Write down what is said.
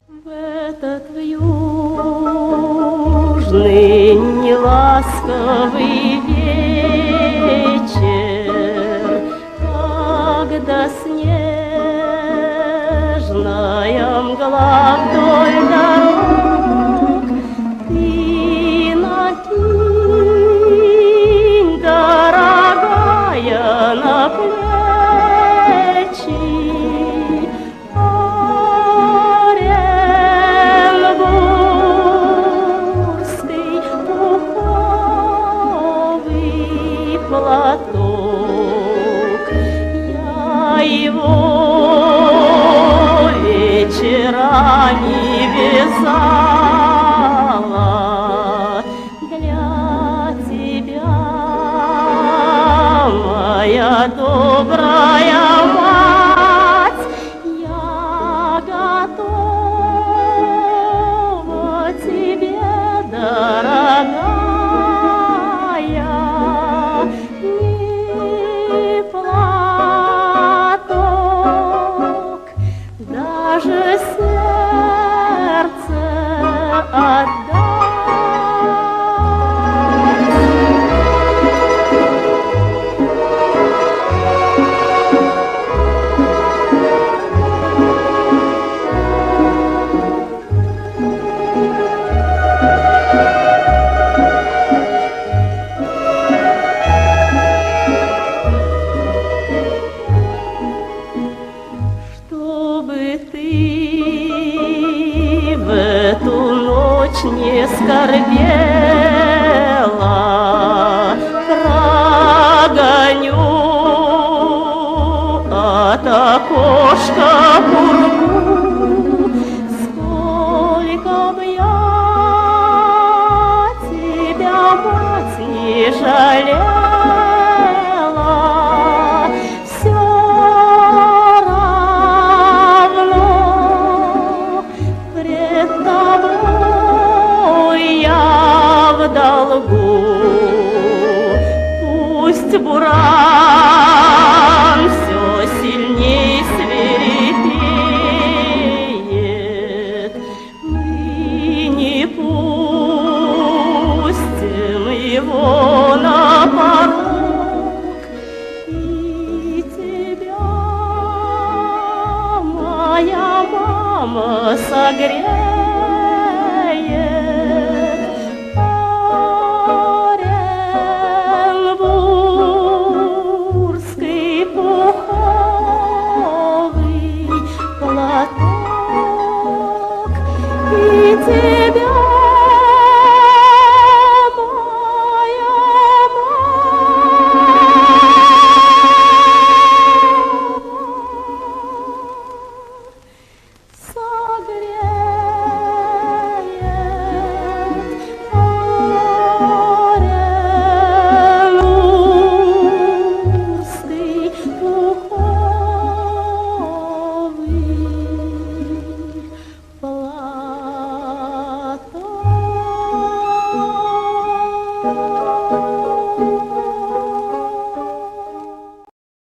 В этот южный неласковый вечер, когда снежная мгла вдоль дорог, ты накинь, дорогая, на плечи платок. Я его вечерами вязала для тебя, моя добрая мать. Я готова тебе, дорогая. Даже сердце отдать. Чтобы ты в эту ночь не скорбела, прогоню от окошка пургу. Сколько б я тебя, мать, не жалела, все пред тобой я в долгу. Пусть буран все сильней свирепеет, мы не пустим его на порог. И тебя, моя мама, согреет.